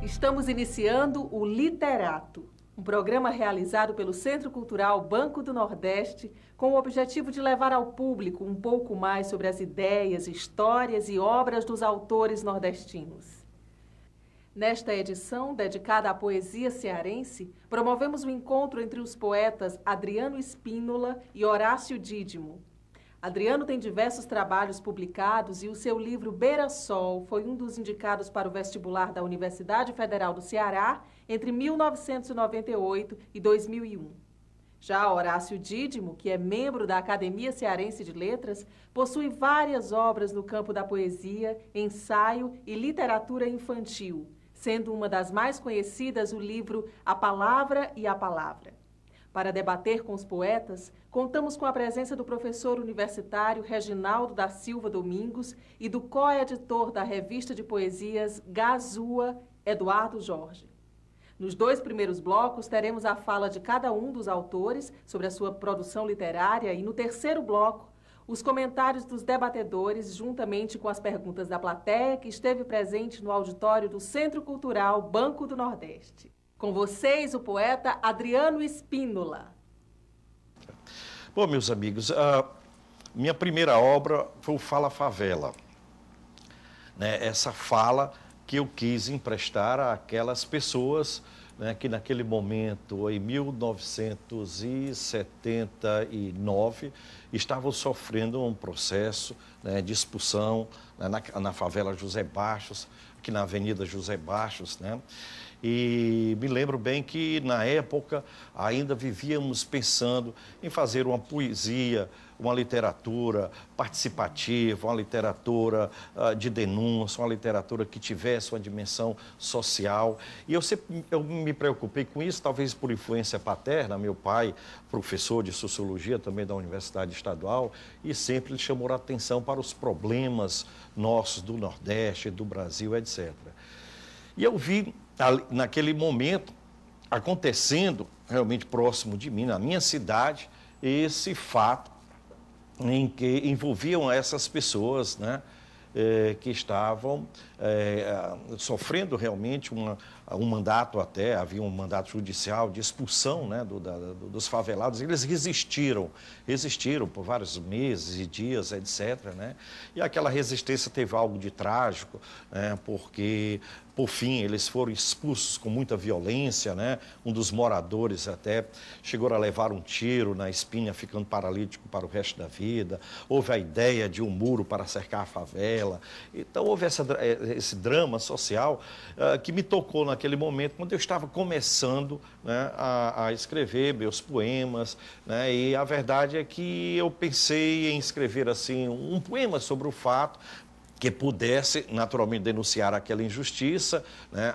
Estamos iniciando o Literato, um programa realizado pelo Centro Cultural Banco do Nordeste com o objetivo de levar ao público um pouco mais sobre as ideias, histórias e obras dos autores nordestinos. Nesta edição, dedicada à poesia cearense, promovemos o encontro entre os poetas Adriano Spínola e Horácio Dídimo. Adriano tem diversos trabalhos publicados e o seu livro Beira Sol foi um dos indicados para o vestibular da Universidade Federal do Ceará entre 1998 e 2001. Já Horácio Dídimo, que é membro da Academia Cearense de Letras, possui várias obras no campo da poesia, ensaio e literatura infantil, sendo uma das mais conhecidas o livro A Palavra e a Palavra. Para debater com os poetas, contamos com a presença do professor universitário Reginaldo da Silva Domingos e do co-editor da revista de poesias Gazua, Eduardo Jorge. Nos dois primeiros blocos, teremos a fala de cada um dos autores sobre a sua produção literária e, no terceiro bloco, os comentários dos debatedores, juntamente com as perguntas da plateia que esteve presente no auditório do Centro Cultural Banco do Nordeste. Com vocês, o poeta Adriano Spínola. Bom, meus amigos, a minha primeira obra foi o Fala Favela. Essa fala que eu quis emprestar àquelas pessoas, que naquele momento, em 1979, estavam sofrendo um processo de expulsão na favela José Baixos, aqui na Avenida José Baixos, E me lembro bem que, na época, ainda vivíamos pensando em fazer uma poesia, uma literatura participativa, uma literatura de denúncia, uma literatura que tivesse uma dimensão social. E eu me preocupei com isso, talvez por influência paterna. Meu pai, professor de Sociologia também da Universidade Estadual, e sempre ele chamou a atenção para os problemas nossos do Nordeste, do Brasil, etc. E eu vi, naquele momento, acontecendo realmente próximo de mim, na minha cidade, esse fato em que envolviam essas pessoas, que estavam sofrendo realmente um mandato até, havia um mandato judicial de expulsão dos favelados. Eles resistiram por vários meses e dias, etc. E aquela resistência teve algo de trágico, porque, por fim, eles foram expulsos com muita violência, Um dos moradores até chegou a levar um tiro na espinha, ficando paralítico para o resto da vida. Houve a ideia de um muro para cercar a favela. Então, houve esse drama social que me tocou naquele momento, quando eu estava começando a escrever meus poemas. E a verdade é que eu pensei em escrever assim um poema sobre o fato que pudesse, naturalmente, denunciar aquela injustiça,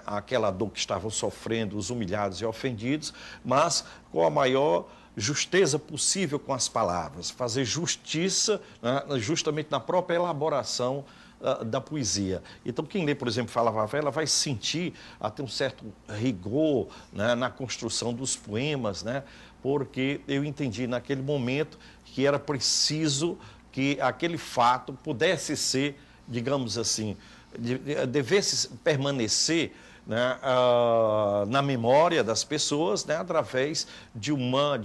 aquela dor que estavam sofrendo os humilhados e ofendidos, mas com a maior justeza possível com as palavras, fazer justiça justamente na própria elaboração da poesia. Então, quem lê, por exemplo, Fala Favela, vai sentir até um certo rigor na construção dos poemas, porque eu entendi naquele momento que era preciso que aquele fato pudesse ser, digamos assim, devesse permanecer na memória das pessoas, através de uma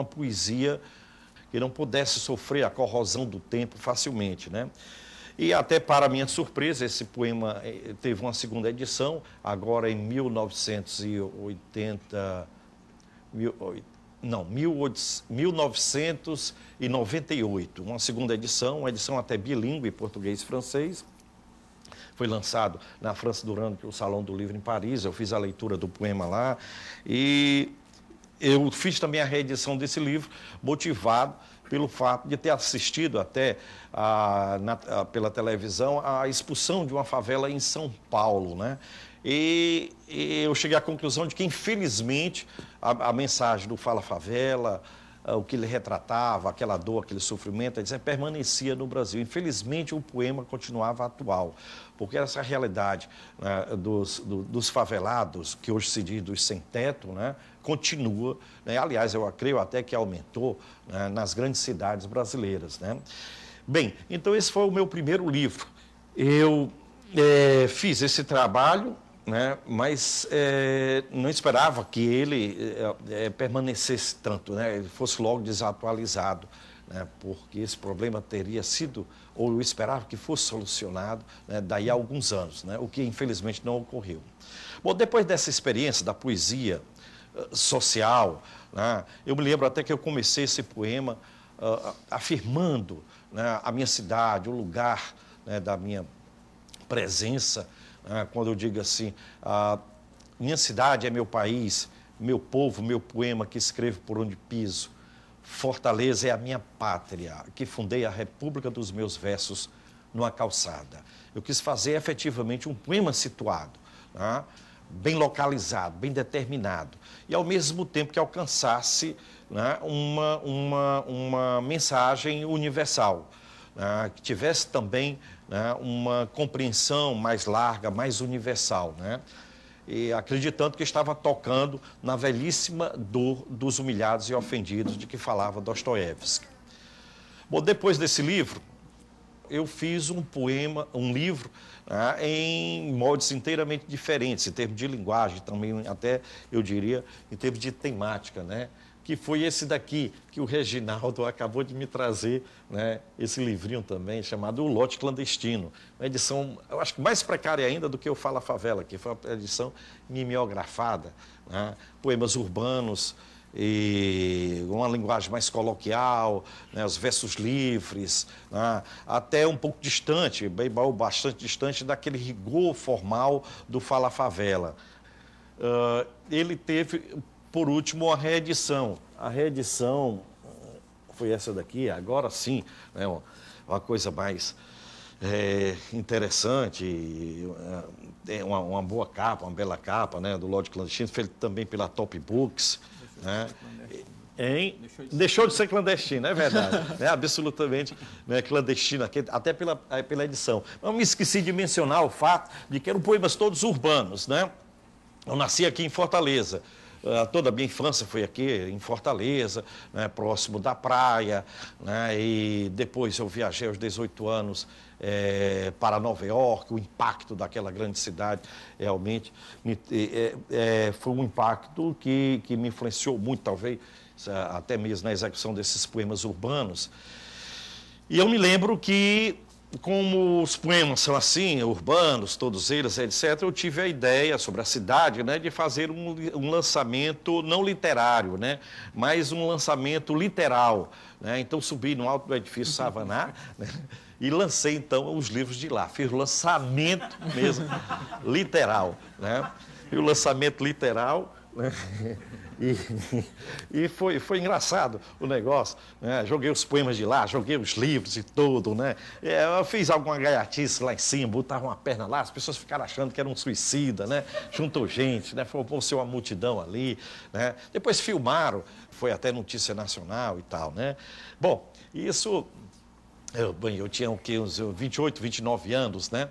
poesia que não pudesse sofrer a corrosão do tempo facilmente, E até para minha surpresa, esse poema teve uma segunda edição, agora em 1998, uma segunda edição, uma edição até bilíngue, português e francês. Foi lançado na França durante o Salão do Livro em Paris, eu fiz a leitura do poema lá e eu fiz também a reedição desse livro, motivado pelo fato de ter assistido até pela televisão a expulsão de uma favela em São Paulo, E eu cheguei à conclusão de que, infelizmente, a mensagem do Fala Favela, o que ele retratava, aquela dor, aquele sofrimento, permanecia no Brasil. Infelizmente, o poema continuava atual, porque essa realidade dos favelados, que hoje se diz dos sem-teto, continua. Aliás, eu creio até que aumentou nas grandes cidades brasileiras. Bem, então esse foi o meu primeiro livro. Eu fiz esse trabalho né? Mas não esperava que ele permanecesse tanto, né? Ele fosse logo desatualizado, né? Porque esse problema teria sido, ou eu esperava que fosse solucionado, né? Daí a alguns anos, né? O que infelizmente não ocorreu. Bom, depois dessa experiência da poesia social, né? Eu me lembro até que eu comecei esse poema afirmando, né, a minha cidade, o lugar, né, da minha presença, quando eu digo assim, minha cidade é meu país, meu povo, meu poema que escrevo por onde piso. Fortaleza é a minha pátria, que fundei a república dos meus versos numa calçada. Eu quis fazer efetivamente um poema situado, né, bem localizado, bem determinado, e ao mesmo tempo que alcançasse, né, uma mensagem universal, né, que tivesse também, né, uma compreensão mais larga, mais universal, né? E acreditando que estava tocando na velhíssima dor dos humilhados e ofendidos de que falava Dostoiévski. Bom, depois desse livro, eu fiz um poema, um livro, né, em moldes inteiramente diferentes, em termos de linguagem, também até, eu diria, em termos de temática, né? Que foi esse daqui, que o Reginaldo acabou de me trazer, né, esse livrinho também, chamado O Lote Clandestino. Uma edição, eu acho que mais precária ainda do que o Fala Favela, que foi uma edição mimeografada, né, poemas urbanos, e uma linguagem mais coloquial, né, os versos livres, né, até um pouco distante, bastante distante daquele rigor formal do Fala Favela. Ele teve, por último, a reedição. A reedição foi essa daqui, agora sim, né, uma coisa mais interessante, uma boa capa, uma bela capa, né, do Lote Clandestino, feito também pela Top Books. Né? Deixou de ser clandestino, é verdade. É absolutamente, né, clandestino, até pela edição. Não me esqueci de mencionar o fato de que eram poemas todos urbanos, né? Eu nasci aqui em Fortaleza. Toda a minha infância foi aqui em Fortaleza, né, próximo da praia, né, e depois eu viajei aos 18 anos para Nova York. O impacto daquela grande cidade realmente foi um impacto que me influenciou muito, talvez até mesmo na execução desses poemas urbanos. E eu me lembro que, como os poemas são assim, urbanos, todos eles, etc., eu tive a ideia sobre a cidade, né, de fazer um lançamento não literário, né, mas um lançamento literal, né? Então subi no alto do edifício Savaná, né, e lancei então os livros de lá. Fiz o lançamento mesmo literal, né? E o lançamento literal, né? E foi engraçado o negócio, né? Joguei os poemas de lá, joguei os livros e tudo, né? Eu fiz alguma gaiatice lá em cima, botava uma perna lá, as pessoas ficaram achando que era um suicida, né? Juntou gente, né? Foi uma multidão ali, né? Depois filmaram, foi até notícia nacional e tal, né? Bom, isso... Eu tinha o quê? Uns 28, 29 anos, né?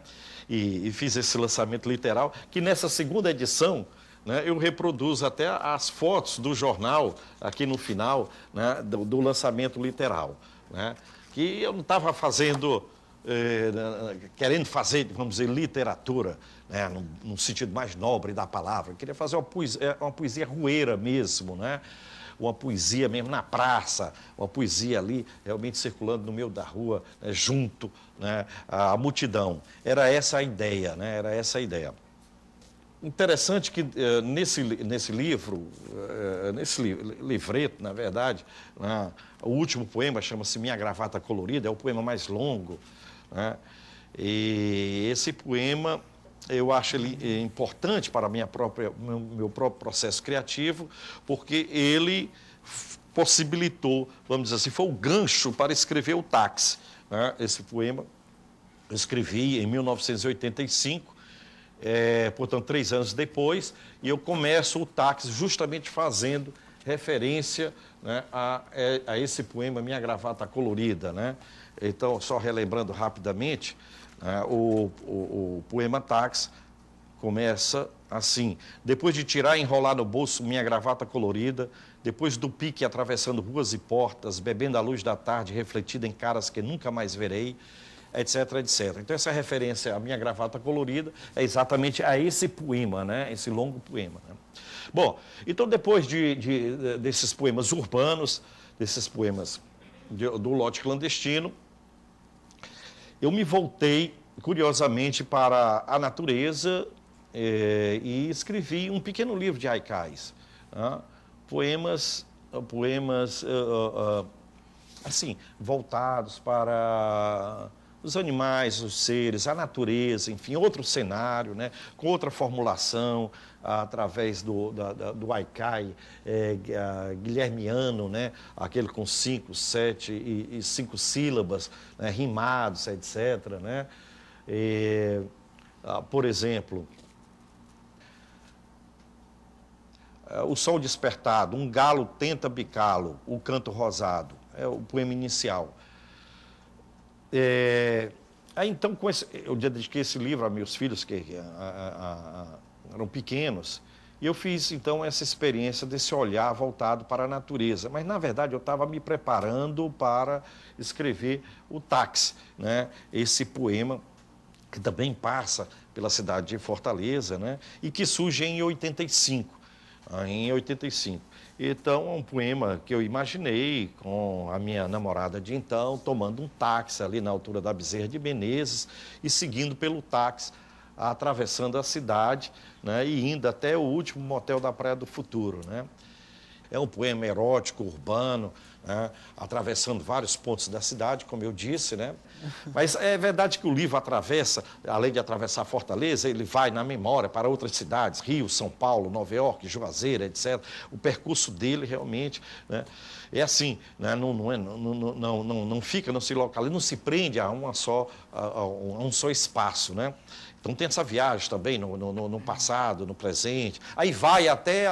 E fiz esse lançamento literal, que nessa segunda edição, né, eu reproduzo até as fotos do jornal aqui no final, né, do lançamento literal, né? Que eu não estava fazendo, querendo fazer, vamos dizer, literatura, né, no sentido mais nobre da palavra. Eu queria fazer uma poesia rueira mesmo, né? Uma poesia mesmo na praça, uma poesia ali realmente circulando no meio da rua, né, junto, né, à multidão. Era essa a ideia, né? Era essa a ideia. Interessante que nesse livro, nesse livreto, na verdade, né, o último poema chama-se Minha Gravata Colorida, é o poema mais longo, né? E esse poema, eu acho ele importante para meu próprio processo criativo, porque ele possibilitou, vamos dizer assim, foi o gancho para escrever o Táxi, né? Esse poema eu escrevi em 1985, portanto, 3 anos depois, e eu começo o Táxi justamente fazendo referência, né, a esse poema Minha Gravata Colorida, né? Então, só relembrando rapidamente, o poema Táxi começa assim: depois de tirar e enrolar no bolso minha gravata colorida, depois do pique atravessando ruas e portas, bebendo a luz da tarde refletida em caras que nunca mais verei, etc, etc. Então, essa referência à minha gravata colorida é exatamente a esse poema, né? Esse longo poema. Né? Bom, então, depois desses poemas urbanos, desses poemas do lote clandestino, eu me voltei, curiosamente, para a natureza e escrevi um pequeno livro de haikais. Né? Poemas assim, voltados para os animais, os seres, a natureza, enfim, outro cenário, né? Com outra formulação, através do haikai guilhermiano, né? Aquele com 5, 7 e 5 sílabas, né? Rimados, etc. Né? Por exemplo, o sol despertado, um galo tenta bicá-lo, o canto rosado, é o poema inicial. Aí, então, eu dediquei esse livro a meus filhos, que eram pequenos, e eu fiz, então, essa experiência desse olhar voltado para a natureza. Mas, na verdade, eu estava me preparando para escrever o Táxi, né? Esse poema que também passa pela cidade de Fortaleza, né? E que surge em 85. Então, é um poema que eu imaginei com a minha namorada de então, tomando um táxi ali na altura da Bezerra de Menezes e seguindo pelo táxi, atravessando a cidade, né, e indo até o último motel da Praia do Futuro. Né? É um poema erótico, urbano, né, atravessando vários pontos da cidade, como eu disse, né? Mas é verdade que o livro atravessa, além de atravessar Fortaleza, ele vai na memória para outras cidades, Rio, São Paulo, Nova York, Juazeiro, etc. O percurso dele realmente, né, é assim, né, não fica, não se localiza, não se prende a um só espaço, né? Então tem essa viagem também no passado, no presente. Aí vai até,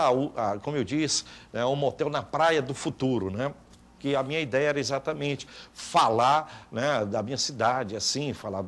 como eu disse, né, um motel na Praia do Futuro, né? Que a minha ideia era exatamente falar, né, da minha cidade, assim, falar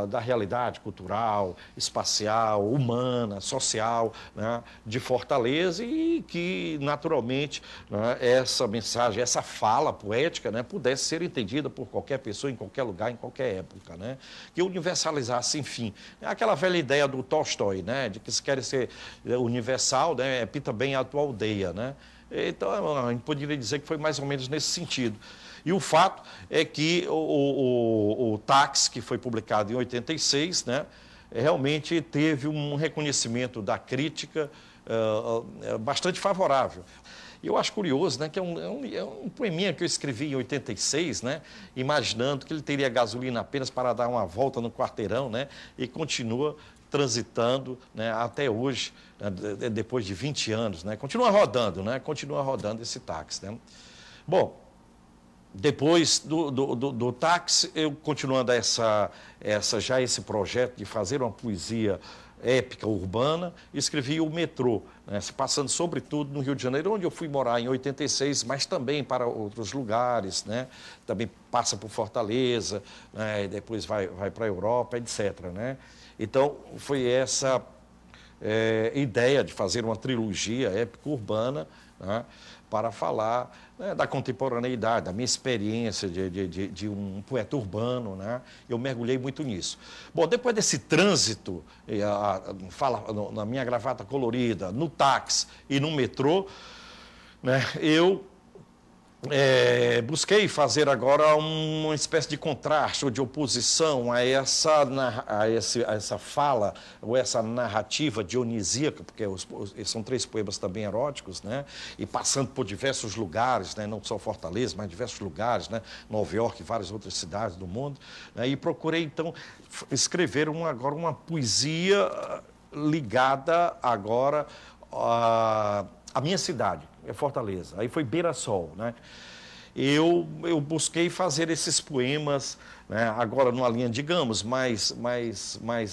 da realidade cultural, espacial, humana, social, né, de Fortaleza e que, naturalmente, né, essa mensagem, essa fala poética, né, pudesse ser entendida por qualquer pessoa, em qualquer lugar, em qualquer época, né, que universalizasse, enfim. É aquela velha ideia do Tolstói, né, de que se quer ser universal, né, pinta bem a tua aldeia, né. Então, a gente poderia dizer que foi mais ou menos nesse sentido. E o fato é que o Táxi, que foi publicado em 86, né, realmente teve um reconhecimento da crítica bastante favorável. E eu acho curioso, né, que é um poeminha que eu escrevi em 86, né, imaginando que ele teria gasolina apenas para dar uma volta no quarteirão, né, e continua transitando, né, até hoje, né, depois de 20 anos, né, continua rodando esse táxi. Né? Bom, depois do táxi, eu continuando esse projeto de fazer uma poesia épica urbana, escrevi o Metrô, né, se passando sobretudo no Rio de Janeiro, onde eu fui morar em 86, mas também para outros lugares, né, também passa por Fortaleza, né, e depois vai para a Europa, etc. Né? Então, foi essa ideia de fazer uma trilogia épica urbana, né, para falar, né, da contemporaneidade, da minha experiência de um poeta urbano. Né, eu mergulhei muito nisso. Bom, depois desse trânsito, na minha gravata colorida, no táxi e no metrô, né, eu busquei fazer agora uma espécie de contraste ou de oposição a essa fala ou essa narrativa dionisíaca, porque são 3 poemas também eróticos, né? E passando por diversos lugares, né? Não só Fortaleza, mas diversos lugares, né? Nova York e várias outras cidades do mundo, né? E procurei, então, escrever agora uma poesia ligada agora a minha cidade, é Fortaleza. Aí foi Beira Sol, né? Eu busquei fazer esses poemas, né, agora numa linha, digamos, mais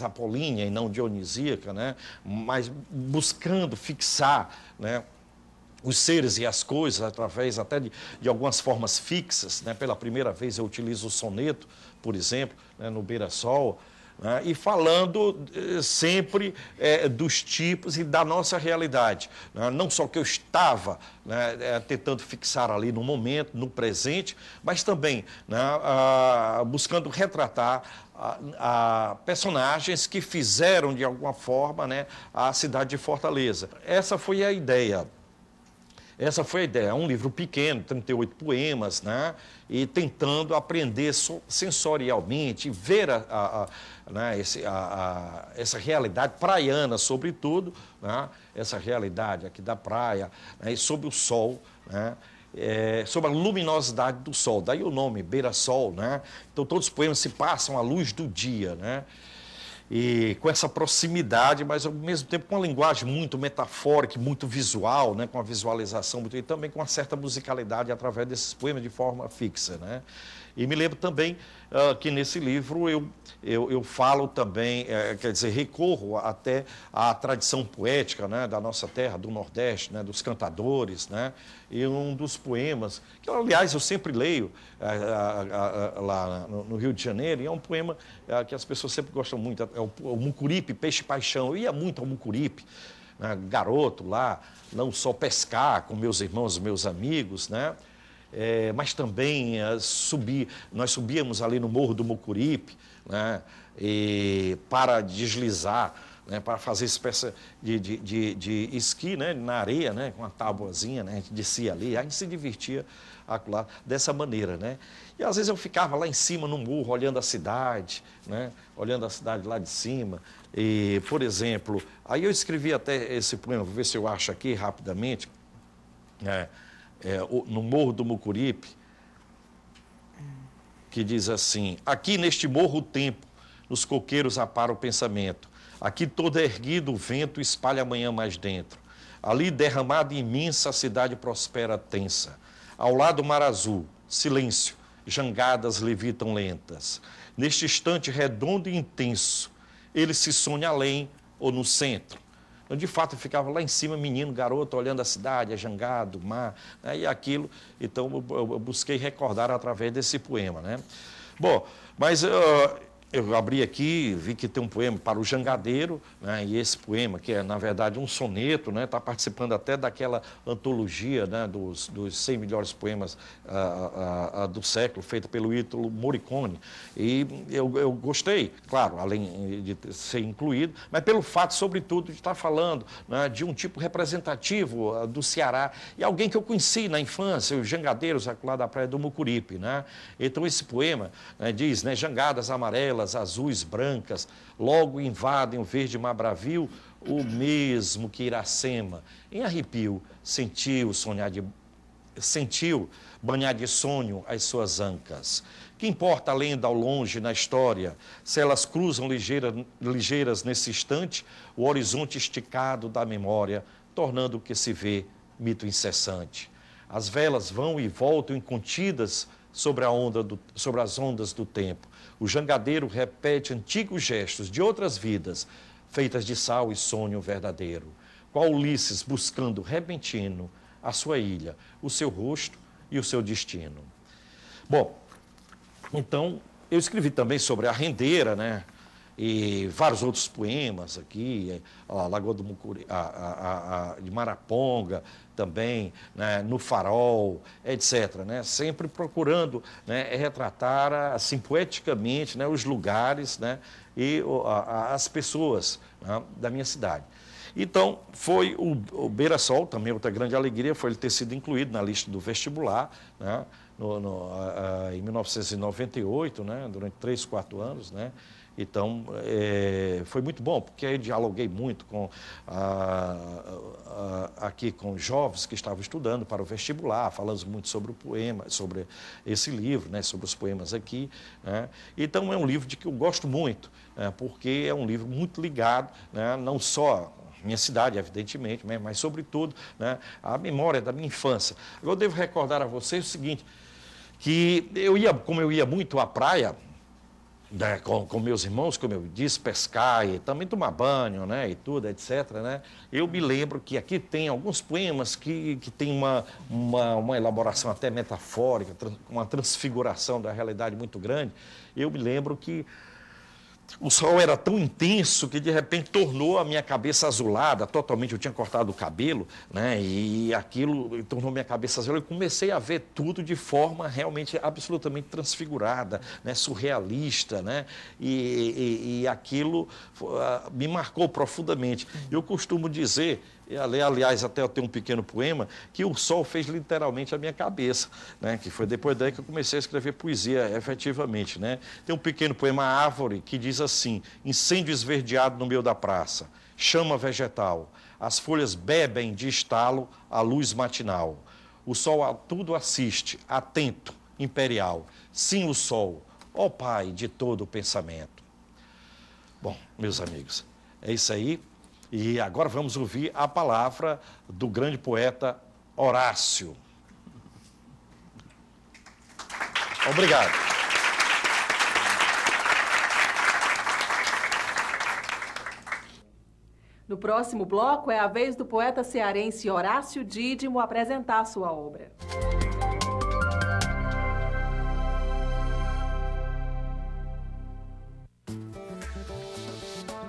apolínea e não dionisíaca, né? Mas buscando fixar, né, os seres e as coisas através até de algumas formas fixas, né? Pela primeira vez eu utilizo o soneto, por exemplo, né, no Beira Sol, né, e falando sempre dos tipos e da nossa realidade. Né, não só que eu estava, né, tentando fixar ali no momento, no presente, mas também, né, buscando retratar personagens que fizeram, de alguma forma, né, a cidade de Fortaleza. Essa foi a ideia. Essa foi a ideia. É um livro pequeno, 38 poemas, né? E tentando aprender sensorialmente, ver né, essa realidade praiana, sobretudo, né? Essa realidade aqui da praia, né? E sob o sol, né? Sobre a luminosidade do sol. Daí o nome, Beira-Sol, né? Então todos os poemas se passam à luz do dia, né? E com essa proximidade, mas ao mesmo tempo com uma linguagem muito metafórica, muito visual, né? Com a visualização, e também com uma certa musicalidade através desses poemas de forma fixa, né? E me lembro também que nesse livro eu falo também, quer dizer, recorro até à tradição poética, né, da nossa terra, do Nordeste, né, dos cantadores, né? E um dos poemas, que aliás eu sempre leio lá no Rio de Janeiro, e é um poema que as pessoas sempre gostam muito, é o Mucuripe, Peixe Paixão. Eu ia muito ao Mucuripe, né, garoto lá, não só pescar com meus irmãos, meus amigos, né? Mas também nós subíamos ali no Morro do Mucuripe, né, para deslizar, né, para fazer espécie de esqui, né, na areia, né, com uma tábuazinha, né, a gente descia ali, a gente se divertia acolá, dessa maneira, né? E às vezes eu ficava lá em cima no morro, olhando a cidade, né, olhando a cidade lá de cima. E, por exemplo, aí eu escrevi até esse poema, vou ver se eu acho aqui rapidamente, no Morro do Mucuripe, que diz assim: aqui neste morro o tempo, nos coqueiros apara o pensamento, aqui todo erguido o vento espalha a manhã mais dentro, ali derramada imensa a cidade prospera tensa, ao lado o mar azul, silêncio, jangadas levitam lentas, neste instante redondo e intenso, ele se sonha além ou no centro. Eu, de fato, eu ficava lá em cima, menino, garoto, olhando a cidade, a jangada, o mar, né, e aquilo. Então, eu busquei recordar através desse poema, né? Bom, mas eu abri aqui, vi que tem um poema para o jangadeiro, né, e esse poema, que é, na verdade, um soneto, né, está participando até daquela antologia, né, dos 100 melhores poemas do século, feita pelo Ítalo Morricone. E eu gostei, claro, além de ser incluído, mas pelo fato, sobretudo, de estar falando, né, de um tipo representativo do Ceará, e alguém que eu conheci na infância, os jangadeiros lá da praia do Mucuripe, né? Então, esse poema, né, diz, né, jangadas amarelas, azuis, brancas, logo invadem o verde mar bravio, o mesmo que Iracema, em arrepio, sentiu banhar de sonho as suas ancas. Que importa a lenda ao longe na história, se elas cruzam ligeiras nesse instante, o horizonte esticado da memória, tornando o que se vê mito incessante. As velas vão e voltam incontidas sobre as ondas do tempo. O jangadeiro repete antigos gestos de outras vidas, feitas de sal e sonho verdadeiro. Qual Ulisses buscando repentino a sua ilha, o seu rosto e o seu destino. Bom, então, eu escrevi também sobre a rendeira, né? E vários outros poemas aqui, a Lagoa do Mucuri, de Maraponga também, né, no Farol, etc., né, sempre procurando, né, retratar assim poeticamente, né, os lugares, né, e as pessoas, né, da minha cidade. Então, foi o Beira-Sol, também outra grande alegria, foi ele ter sido incluído na lista do vestibular, né, em 1998, né, durante 3, 4 anos, né. Então, foi muito bom, porque aí dialoguei muito aqui com jovens que estavam estudando para o vestibular, falamos muito sobre o poema, sobre esse livro, né, sobre os poemas aqui, né. Então, é um livro de que eu gosto muito, né, porque é um livro muito ligado, né, não só à minha cidade, evidentemente, né, mas, sobretudo, né, à memória da minha infância. Eu devo recordar a vocês o seguinte, que como eu ia muito à praia, né, com meus irmãos, como eu disse, pescar e também tomar banho, né, e tudo, etc., né, eu me lembro que aqui tem alguns poemas que tem uma elaboração até metafórica, uma transfiguração da realidade muito grande. Eu me lembro que o sol era tão intenso que de repente tornou a minha cabeça azulada, totalmente. Eu tinha cortado o cabelo, né? E aquilo tornou minha cabeça azulada. Eu comecei a ver tudo de forma realmente absolutamente transfigurada, né? Surrealista, né? E aquilo me marcou profundamente. Eu costumo dizer, aliás, até eu tenho um pequeno poema, que o sol fez literalmente a minha cabeça, né? Que foi depois daí que eu comecei a escrever poesia, efetivamente, né? Tem um pequeno poema Árvore, que diz assim: incêndio esverdeado no meio da praça, chama vegetal, as folhas bebem de estalo a luz matinal. O sol a tudo assiste, atento, imperial. Sim, o sol, ó Pai de todo o pensamento. Bom, meus amigos, é isso aí. E agora vamos ouvir a palavra do grande poeta Horácio. Obrigado. No próximo bloco é a vez do poeta cearense Horácio Dídimo apresentar sua obra.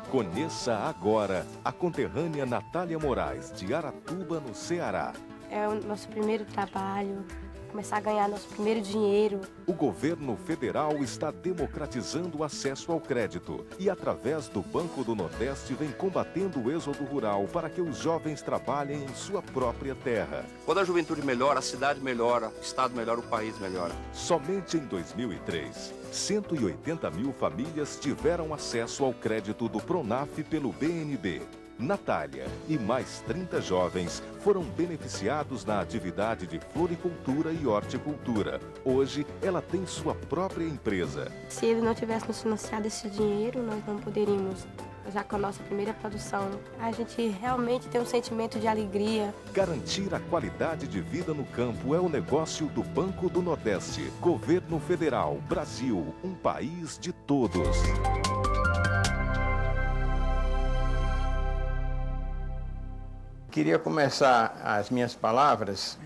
Conheça agora a conterrânea Natália Moraes, de Aratuba, no Ceará. É o nosso primeiro trabalho, começar a ganhar nosso primeiro dinheiro. O governo federal está democratizando o acesso ao crédito e, através do Banco do Nordeste, vem combatendo o êxodo rural para que os jovens trabalhem em sua própria terra. Quando a juventude melhora, a cidade melhora, o estado melhora, o país melhora. Somente em 2003, 180 mil famílias tiveram acesso ao crédito do Pronaf pelo BNB. Natália e mais 30 jovens foram beneficiados na atividade de floricultura e horticultura. Hoje, ela tem sua própria empresa. Se ele não tivesse nos financiado esse dinheiro, nós não poderíamos, já com a nossa primeira produção. A gente realmente tem um sentimento de alegria. Garantir a qualidade de vida no campo é o negócio do Banco do Nordeste. Governo Federal, Brasil, um país de todos. Queria começar as minhas palavras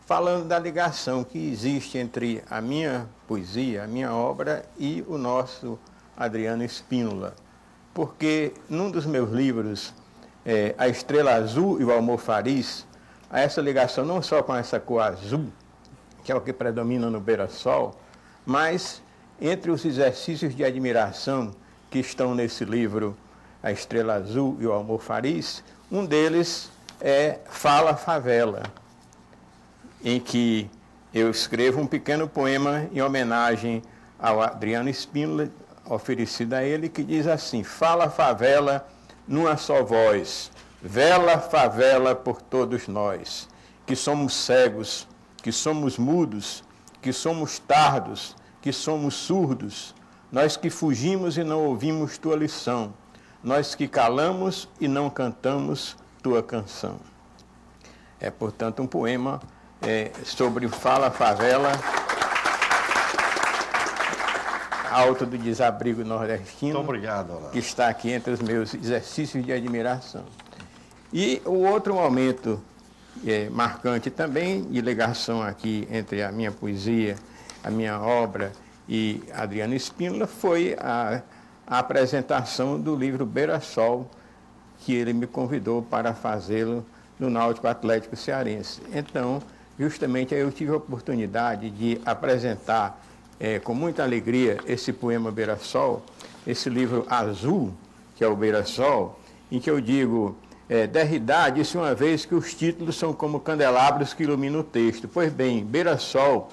falando da ligação que existe entre a minha poesia, a minha obra e o nosso Adriano Spínola. Porque num dos meus livros, A Estrela Azul e o Almofariz, há essa ligação não só com essa cor azul, que é o que predomina no beira-sol, mas entre os exercícios de admiração que estão nesse livro, A Estrela Azul e o Almofariz, um deles é Fala Favela, em que eu escrevo um pequeno poema em homenagem ao Adriano Spínola, oferecido a ele, que diz assim: fala favela numa só voz, vela favela por todos nós, que somos cegos, que somos mudos, que somos tardos, que somos surdos, nós que fugimos e não ouvimos tua lição, nós que calamos e não cantamos tua canção. É, portanto, um poema sobre Fala Favela, alto do desabrigo nordestino. Muito obrigado, Olá. Que está aqui entre os meus exercícios de admiração. E o outro momento marcante também, de ligação aqui entre a minha poesia, a minha obra e Adriano Spínola, foi a apresentação do livro Beira-Sol, que ele me convidou para fazê-lo no Náutico Atlético Cearense. Então, justamente aí eu tive a oportunidade de apresentar com muita alegria esse poema Beira-Sol, esse livro azul, que é o Beira-Sol, em que eu digo, Derrida disse uma vez que os títulos são como candelabros que iluminam o texto. Pois bem, Beira-Sol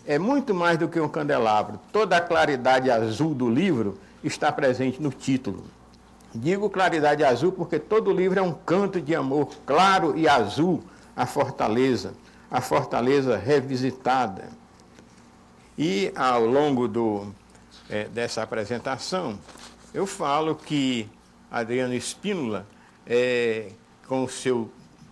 é muito mais do que um candelabro. Toda a claridade azul do livro está presente no título. Digo claridade azul porque todo o livro é um canto de amor claro e azul à fortaleza, a fortaleza revisitada. E ao longo dessa apresentação, eu falo que Adriano Spínola, com o seu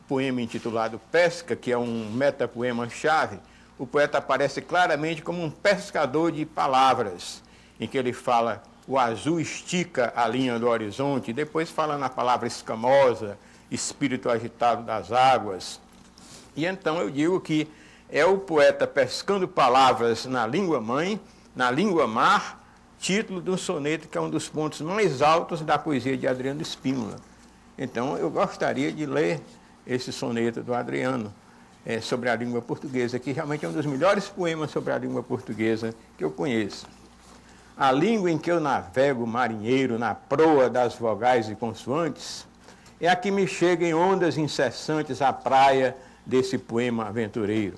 poema intitulado Pesca, que é um metapoema-chave, o poeta aparece claramente como um pescador de palavras, em que ele fala: o azul estica a linha do horizonte, e depois fala na palavra escamosa, espírito agitado das águas. E então eu digo que é o poeta pescando palavras na língua mãe, na língua mar, título de um soneto que é um dos pontos mais altos da poesia de Adriano Spínola. Então, eu gostaria de ler esse soneto do Adriano sobre a língua portuguesa, que realmente é um dos melhores poemas sobre a língua portuguesa que eu conheço. A língua em que eu navego, marinheiro, na proa das vogais e consoantes, é a que me chega em ondas incessantes à praia desse poema aventureiro.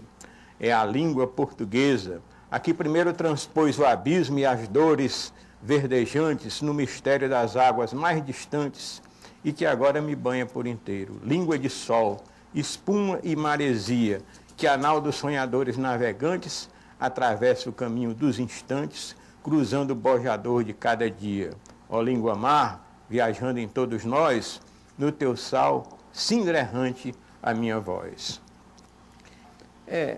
É a língua portuguesa, a que primeiro transpôs o abismo e as dores verdejantes no mistério das águas mais distantes e que agora me banha por inteiro. Língua de sol, espuma e maresia, que a nau dos sonhadores navegantes atravessa o caminho dos instantes, cruzando o bojador de cada dia. Ó língua mar, viajando em todos nós, no teu sal, cingra errante a minha voz.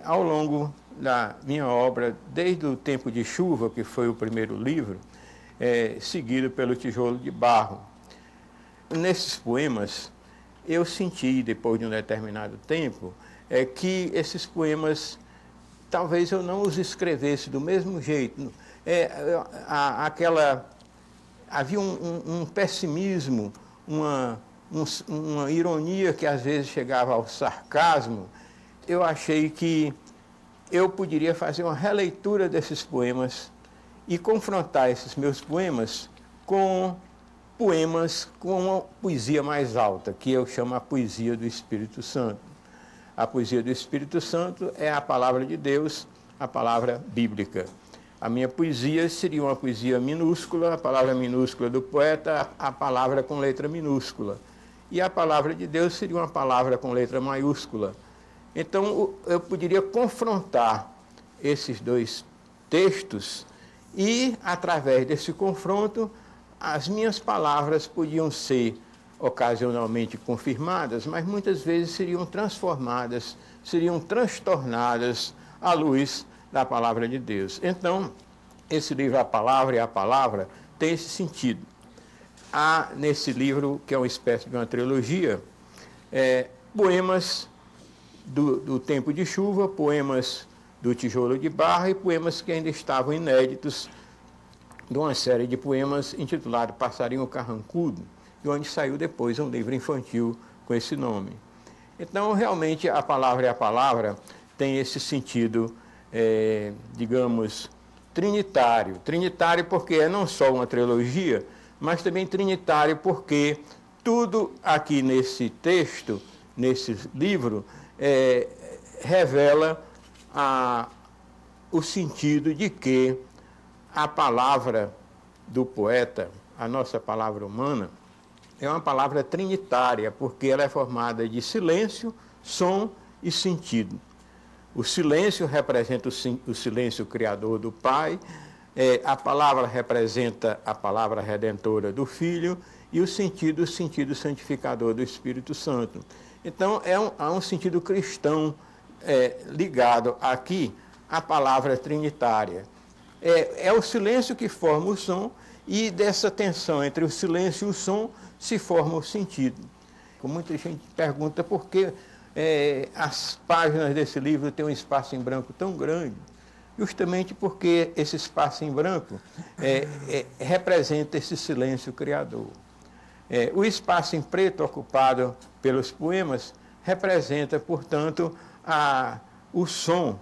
Ao longo da minha obra, desde o Tempo de Chuva, que foi o primeiro livro, seguido pelo Tijolo de Barro. Nesses poemas, eu senti, depois de um determinado tempo, que esses poemas, talvez eu não os escrevesse do mesmo jeito. Havia um pessimismo, uma ironia que às vezes chegava ao sarcasmo. Eu achei que eu poderia fazer uma releitura desses poemas e confrontar esses meus poemas com poemas com uma poesia mais alta, que eu chamo a poesia do Espírito Santo. A poesia do Espírito Santo é a palavra de Deus, a palavra bíblica. A minha poesia seria uma poesia minúscula, a palavra minúscula do poeta, a palavra com letra minúscula. E a palavra de Deus seria uma palavra com letra maiúscula. Então, eu poderia confrontar esses dois textos e, através desse confronto, as minhas palavras podiam ser ocasionalmente confirmadas, mas muitas vezes seriam transformadas, seriam transtornadas à luz da palavra de Deus. Então, esse livro, A Palavra e a Palavra, tem esse sentido. Há nesse livro, que é uma espécie de uma trilogia, poemas do Tempo de Chuva, poemas do Tijolo de Barro e poemas que ainda estavam inéditos, de uma série de poemas intitulado Passarinho Carrancudo, de onde saiu depois um livro infantil com esse nome. Então, realmente, A Palavra e a Palavra tem esse sentido, digamos, trinitário. Trinitário porque é não só uma trilogia, mas também trinitário porque tudo aqui nesse texto, nesse livro, revela o sentido de que a palavra do poeta, a nossa palavra humana, é uma palavra trinitária, porque ela é formada de silêncio, som e sentido. O silêncio representa o silêncio criador do Pai, a palavra representa a palavra redentora do Filho e o sentido santificador do Espírito Santo. Então, há um sentido cristão ligado aqui à palavra trinitária. É o silêncio que forma o som e dessa tensão entre o silêncio e o som se forma o sentido. Muita gente pergunta por que as páginas desse livro têm um espaço em branco tão grande. Justamente porque esse espaço em branco representa esse silêncio criador. O espaço em preto ocupado pelos poemas representa, portanto, o som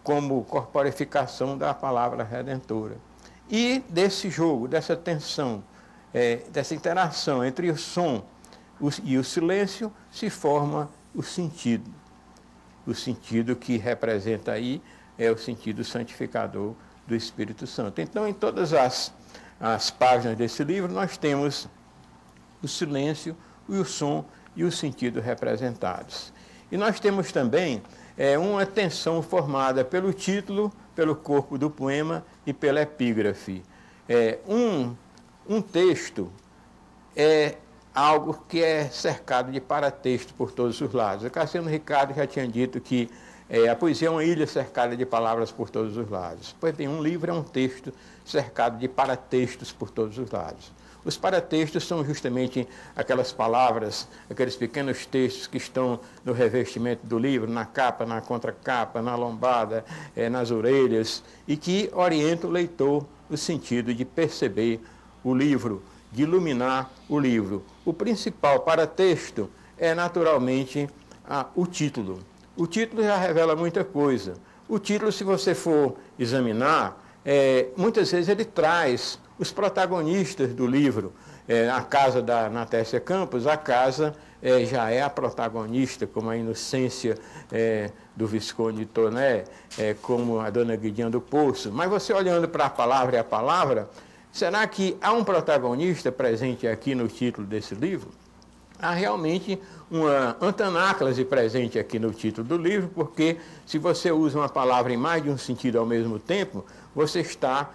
como corporificação da palavra redentora. E desse jogo, dessa tensão, dessa interação entre o som e o silêncio, se forma o sentido. O sentido que representa aí é o sentido santificador do Espírito Santo. Então, em todas as páginas desse livro, nós temos o silêncio, o som e o sentido representados. E nós temos também uma tensão formada pelo título, pelo corpo do poema e pela epígrafe. Um texto é algo que é cercado de paratexto por todos os lados. O Cassiano Ricardo já tinha dito que a poesia é uma ilha cercada de palavras por todos os lados. Pois bem, um livro é um texto cercado de paratextos por todos os lados. Os paratextos são justamente aquelas palavras, aqueles pequenos textos que estão no revestimento do livro, na capa, na contracapa, na lombada, nas orelhas, e que orientam o leitor no sentido de perceber o livro, de iluminar o livro. O principal para texto é, naturalmente, o título. O título já revela muita coisa. O título, se você for examinar, muitas vezes ele traz os protagonistas do livro. A casa da Natécia Campos, a casa já é a protagonista, como a Inocência do Visconde de Toné, como a Dona Guidinha do Poço. Mas você olhando para a palavra e a palavra, será que há um protagonista presente aqui no título desse livro? Há realmente uma antanáclase presente aqui no título do livro, porque se você usa uma palavra em mais de um sentido ao mesmo tempo, você está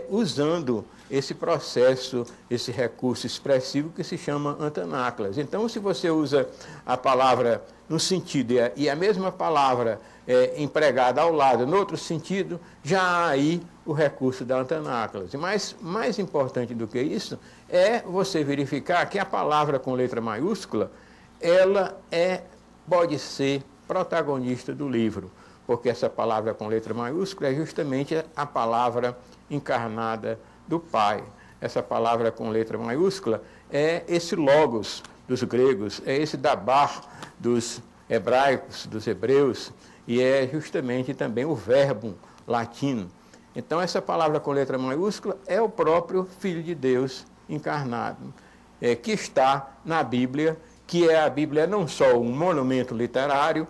usando esse processo, esse recurso expressivo que se chama antanáclase. Então, se você usa a palavra no sentido e a mesma palavra empregada ao lado, no outro sentido, já há aí o recurso da antanáclase. Mas, mais importante do que isso, é você verificar que a palavra com letra maiúscula, ela pode ser protagonista do livro, porque essa palavra com letra maiúscula é justamente a palavra encarnada do Pai. Essa palavra com letra maiúscula é esse logos dos gregos, é esse dabar dos hebraicos, dos hebreus, e é justamente também o verbo latino. Então, essa palavra com letra maiúscula é o próprio Filho de Deus encarnado, que está na Bíblia, que a Bíblia é não só um monumento literário,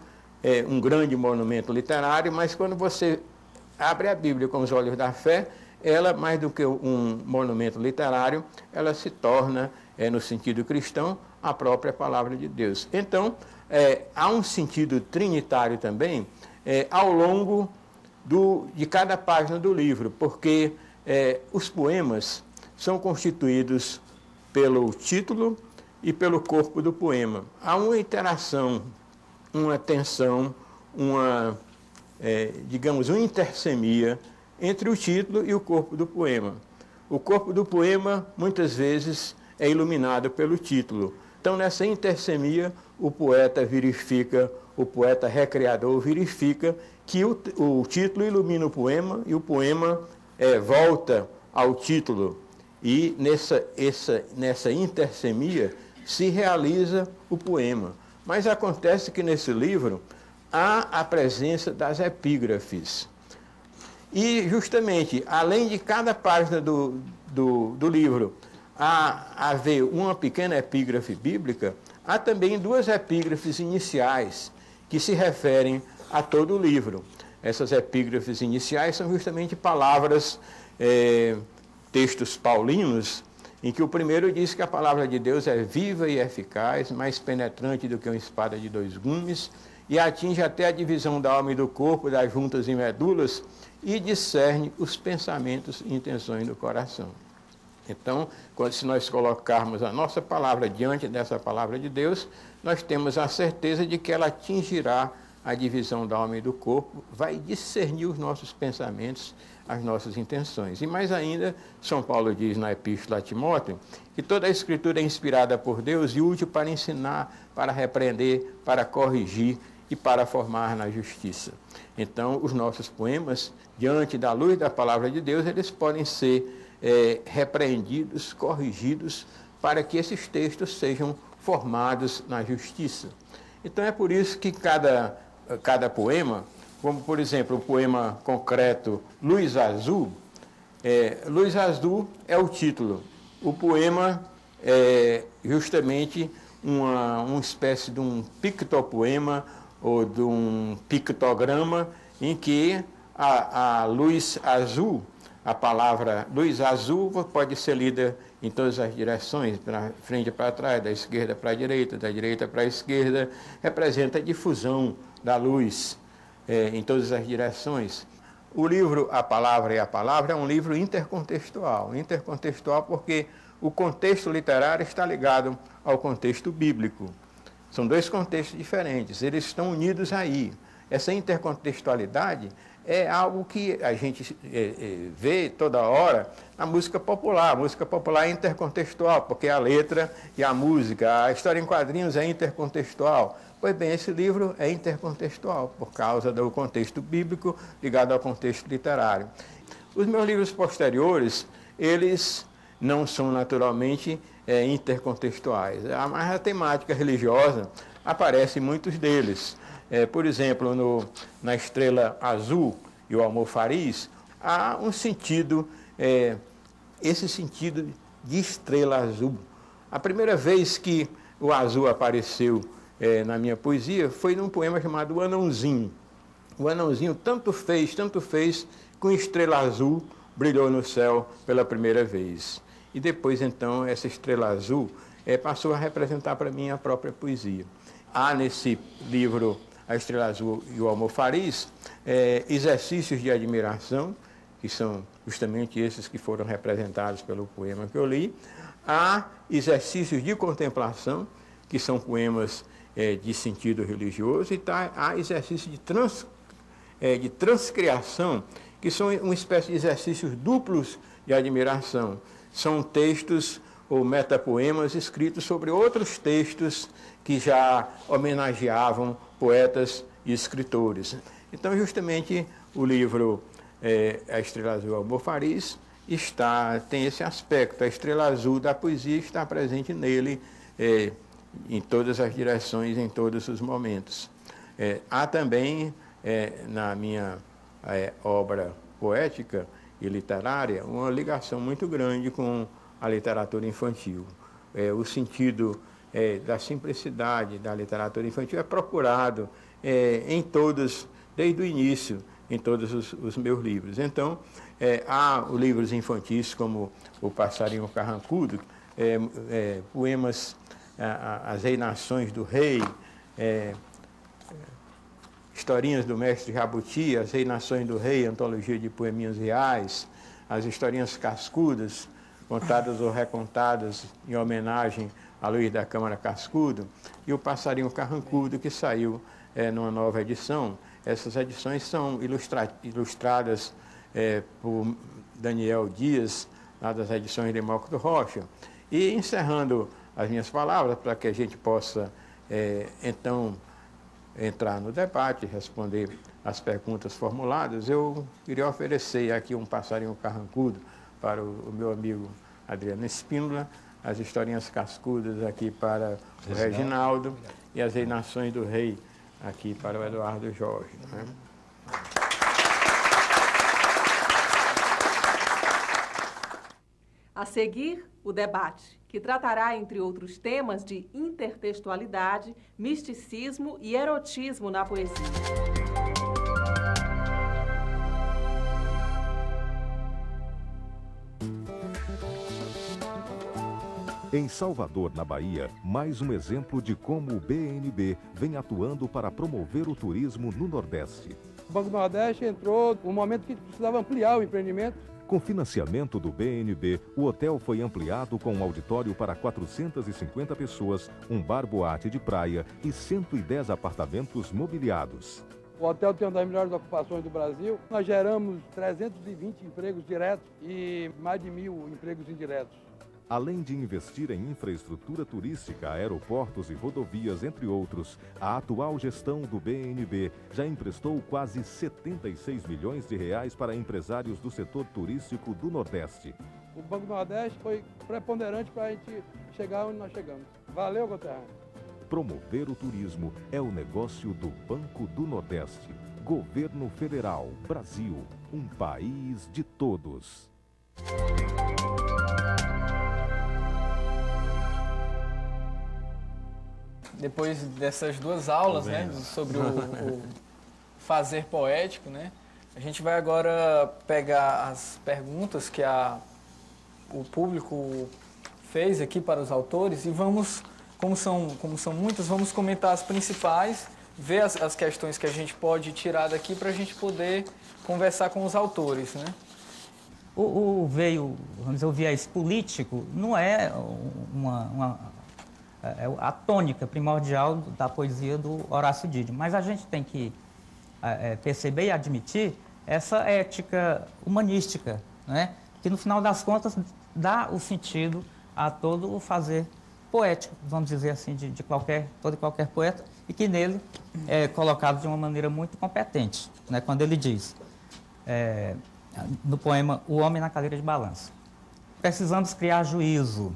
um grande monumento literário, mas quando você abre a Bíblia com os olhos da fé, ela, mais do que um monumento literário, ela se torna, no sentido cristão, a própria palavra de Deus. Então, há um sentido trinitário também ao longo de cada página do livro, porque os poemas são constituídos pelo título e pelo corpo do poema. Há uma interação, uma tensão, digamos, uma intersemia entre o título e o corpo do poema. O corpo do poema, muitas vezes, é iluminado pelo título. Então, nessa intersemia, o poeta recriador verifica que o título ilumina o poema e o poema volta ao título. E nessa intersemia se realiza o poema. Mas acontece que nesse livro há a presença das epígrafes. E, justamente, além de cada página do livro haver uma pequena epígrafe bíblica, há também duas epígrafes iniciais que se referem a todo o livro. Essas epígrafes iniciais são justamente palavras, textos paulinos, em que o primeiro diz que a palavra de Deus é viva e eficaz, mais penetrante do que uma espada de dois gumes, e atinge até a divisão da alma e do corpo, das juntas e medulas, e discerne os pensamentos e intenções do coração. Então, se nós colocarmos a nossa palavra diante dessa palavra de Deus, nós temos a certeza de que ela atingirá a divisão da alma e do corpo, vai discernir os nossos pensamentos, as nossas intenções. E mais ainda, São Paulo diz na Epístola a Timóteo que toda a Escritura é inspirada por Deus e útil para ensinar, para repreender, para corrigir e para formar na justiça. Então, os nossos poemas, diante da luz da palavra de Deus, eles podem ser repreendidos, corrigidos, para que esses textos sejam formados na justiça. Então, é por isso que cada poema, como, por exemplo, o poema concreto Luz Azul, Luz Azul é o título. O poema é justamente uma espécie de um pictopoema ou de um pictograma em que a luz azul, a palavra luz azul pode ser lida em todas as direções, para frente para trás, da esquerda para a direita, da direita para a esquerda, representa a difusão da luz em todas as direções. O livro A Palavra e a Palavra é um livro intercontextual. Intercontextual porque o contexto literário está ligado ao contexto bíblico. São dois contextos diferentes, eles estão unidos aí. Essa intercontextualidade é algo que a gente vê toda hora na música popular. A música popular é intercontextual, porque a letra e a música, a história em quadrinhos é intercontextual. Pois bem, esse livro é intercontextual, por causa do contexto bíblico ligado ao contexto literário. Os meus livros posteriores, eles não são naturalmente intercontextuais, mas a temática religiosa aparece em muitos deles. Por exemplo, na Estrela Azul e o Almofariz, há um sentido, esse sentido de estrela azul. A primeira vez que o azul apareceu na minha poesia foi num poema chamado O Anãozinho. O anãozinho tanto fez, com estrela azul brilhou no céu pela primeira vez. E depois, então, essa estrela azul passou a representar para mim a própria poesia. Há nesse livro, A Estrela Azul e o Almofariz, exercícios de admiração, que são justamente esses que foram representados pelo poema que eu li. Há exercícios de contemplação, que são poemas de sentido religioso, e há exercícios de transcriação, que são uma espécie de exercícios duplos de admiração. São textos ou metapoemas escritos sobre outros textos que já homenageavam poetas e escritores. Então, justamente, o livro A Estrela Azul e o Almofariz tem esse aspecto. A estrela azul da poesia está presente nele em todas as direções, em todos os momentos. Há também, na minha obra poética e literária, uma ligação muito grande com a literatura infantil. O sentido da simplicidade da literatura infantil é procurado em todos, desde o início, em todos os meus livros. Então, há livros infantis como O Passarinho Carrancudo, poemas, As Reinações do Rei, Historinhas do Mestre Jabuti, As Reinações do Rei, antologia de poeminhas reais, as historinhas cascudas, contadas ou recontadas em homenagem a Luiz da Câmara Cascudo, e O Passarinho Carrancudo, que saiu numa nova edição. Essas edições são ilustradas por Daniel Dias, lá das edições de Demócrito Rocha. E encerrando as minhas palavras, para que a gente possa, então, entrar no debate, responder as perguntas formuladas, eu queria oferecer aqui Um Passarinho Carrancudo para o meu amigo Adriano Espíndola, as historinhas cascudas aqui para o Reginaldo e as Reinações do Rei aqui para o Eduardo Jorge. Né? A seguir, o debate, que tratará, entre outros temas, de intertextualidade, misticismo e erotismo na poesia. Em Salvador, na Bahia, mais um exemplo de como o BNB vem atuando para promover o turismo no Nordeste. O Banco do Nordeste entrou no momento que precisava ampliar o empreendimento. Com financiamento do BNB, o hotel foi ampliado com um auditório para 450 pessoas, um bar-boate de praia e 110 apartamentos mobiliados. O hotel tem uma das melhores ocupações do Brasil. Nós geramos 320 empregos diretos e mais de 1.000 empregos indiretos. Além de investir em infraestrutura turística, aeroportos e rodovias, entre outros, a atual gestão do BNB já emprestou quase 76 milhões de reais para empresários do setor turístico do Nordeste. O Banco do Nordeste foi preponderante para a gente chegar onde nós chegamos. Valeu, conterrâneo. Promover o turismo é o negócio do Banco do Nordeste. Governo Federal, Brasil, um país de todos. Depois dessas duas aulas, né, sobre o fazer poético, né, a gente vai agora pegar as perguntas que o público fez aqui para os autores e vamos, como são muitas, vamos comentar as principais, ver as questões que a gente pode tirar daqui para a gente poder conversar com os autores, né. Vamos dizer, o viés político não é a tônica primordial da poesia do Horácio Dídio, mas a gente tem que perceber e admitir essa ética humanística, né? Que no final das contas dá o sentido a todo o fazer poético, vamos dizer assim, de todo e qualquer poeta, e que nele é colocado de uma maneira muito competente, né? Quando ele diz, no poema O Homem na Cadeira de Balanço. Precisamos criar juízo,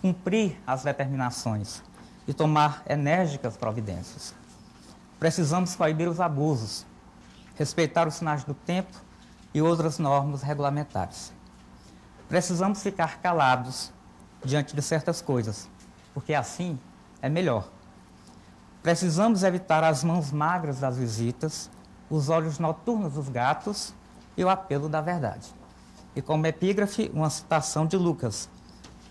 cumprir as determinações e tomar enérgicas providências. Precisamos coibir os abusos, respeitar os sinais do tempo e outras normas regulamentares. Precisamos ficar calados diante de certas coisas, porque assim é melhor. Precisamos evitar as mãos magras das visitas, os olhos noturnos dos gatos e o apelo da verdade. E como epígrafe, uma citação de Lucas.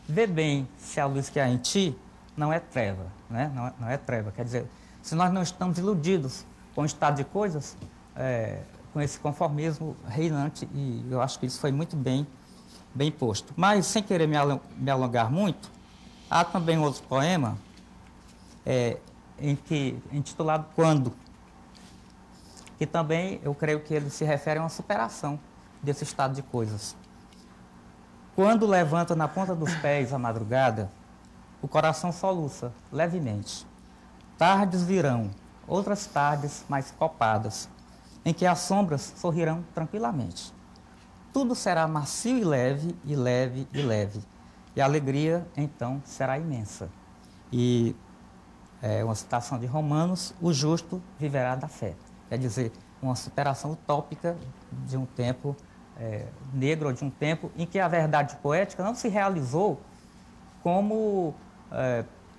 Vê bem se a luz que há em ti não é treva, né? Não é treva. Quer dizer, se nós não estamos iludidos com o estado de coisas, com esse conformismo reinante, e eu acho que isso foi muito bem posto. Mas, sem querer me alongar muito, há também outro poema intitulado Quando, que também eu creio que ele se refere a uma superação desse estado de coisas. Quando levanta na ponta dos pés a madrugada, o coração soluça levemente. Tardes virão, outras tardes mais copadas, em que as sombras sorrirão tranquilamente. Tudo será macio e leve, e leve, e leve, e a alegria, então, será imensa. E uma citação de Romanos, o justo viverá da fé. Quer dizer, uma superação utópica de um tempo negro, ou de um tempo em que a verdade poética não se realizou como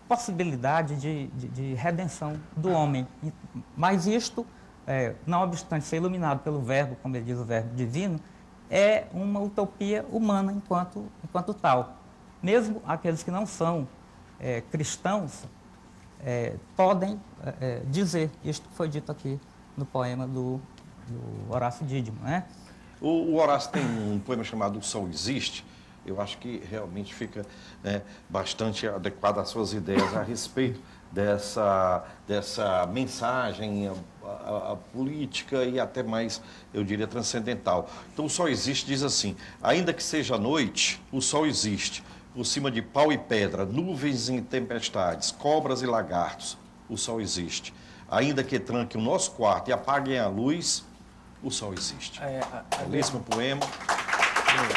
possibilidade de redenção do homem. Mas isto, não obstante ser iluminado pelo verbo, como ele diz, o verbo divino, é uma utopia humana enquanto tal. Mesmo aqueles que não são cristãos podem dizer isto que foi dito aqui no poema do Horácio Dídimo, né? O Horácio tem um poema chamado O Sol Existe. Eu acho que realmente fica bastante adequado às suas ideias a respeito dessa mensagem a política e até mais, eu diria, transcendental. Então, o sol existe, diz assim: ainda que seja noite, o sol existe. Por cima de pau e pedra, nuvens e tempestades, cobras e lagartos, o sol existe. Ainda que tranque o nosso quarto e apaguem a luz, o sol existe. Belíssimo poema.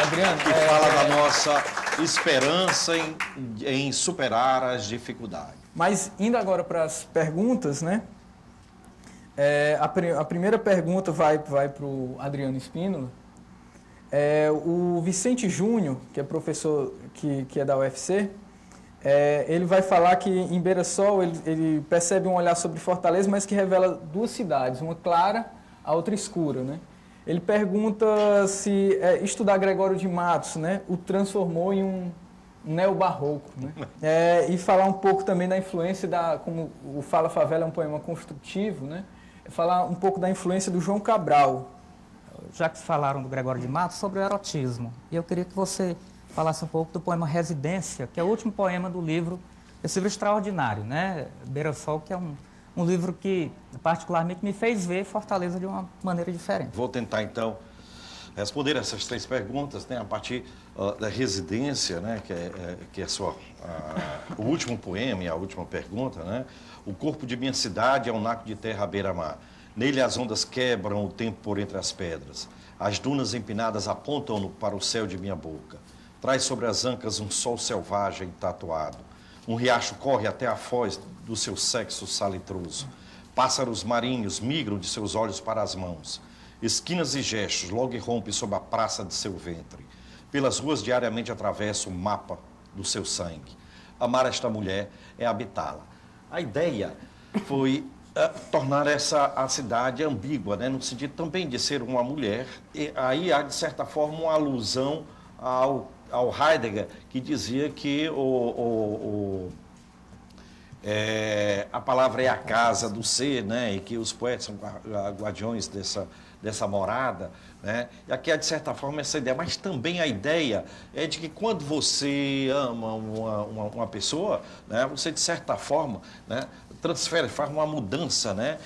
Adriano, que fala da nossa esperança em superar as dificuldades. Mas indo agora para as perguntas, né? A primeira pergunta vai para o Adriano Espínola. O Vicente Júnior, que é professor que é da UFC, ele vai falar que em Beira Sol ele percebe um olhar sobre Fortaleza, mas que revela duas cidades, uma clara, a outra escura, né? Ele pergunta se estudar Gregório de Matos, né, o transformou em um neobarroco, né? E falar um pouco também da influência como o Fala Favela é um poema construtivo, né? Falar um pouco da influência do João Cabral. Já que falaram do Gregório de Matos, sobre o erotismo. E eu queria que você falasse um pouco do poema Residência, que é o último poema do livro, esse livro extraordinário, né? Beira Sol, que é um livro que particularmente me fez ver Fortaleza de uma maneira diferente. Vou tentar, então, responder essas três perguntas, né, a partir da Residência, né, que é o último poema e a última pergunta, né? O corpo de minha cidade é um naco de terra à beira-mar. Nele as ondas quebram o tempo por entre as pedras. As dunas empinadas apontam-no para o céu de minha boca. Traz sobre as ancas um sol selvagem tatuado. Um riacho corre até a foz do seu sexo salitroso. Pássaros marinhos migram de seus olhos para as mãos. Esquinas e gestos logo irrompem sob a praça de seu ventre. Pelas ruas diariamente atravesso o mapa do seu sangue. Amar esta mulher é habitá-la. A ideia foi tornar a cidade ambígua, né, no sentido também de ser uma mulher. E aí há, de certa forma, uma alusão ao Heidegger, que dizia que a palavra é a casa do ser, né, e que os poetas são guardiões dessa morada, né? E aqui há, de certa forma, essa ideia, mas também a ideia é de que quando você ama uma pessoa, né, você, de certa forma, né, transfere, faz uma mudança, né,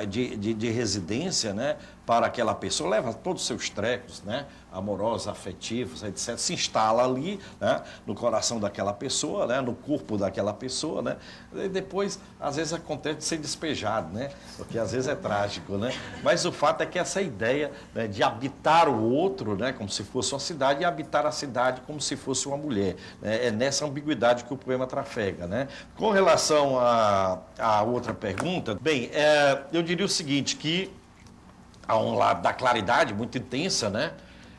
de residência, né, para aquela pessoa, leva todos os seus trecos, né, amorosos, afetivos, etc., se instala ali, né, no coração daquela pessoa, né, no corpo daquela pessoa, né, e depois, às vezes, acontece de ser despejado, né, porque às vezes é trágico, né, mas o fato é que essa ideia, né, né, de habitar o outro, né, como se fosse uma cidade, e habitar a cidade como se fosse uma mulher. Né? É nessa ambiguidade que o poema trafega. Né? Com relação à outra pergunta, bem, eu diria o seguinte, que há um lado da claridade muito intensa, né?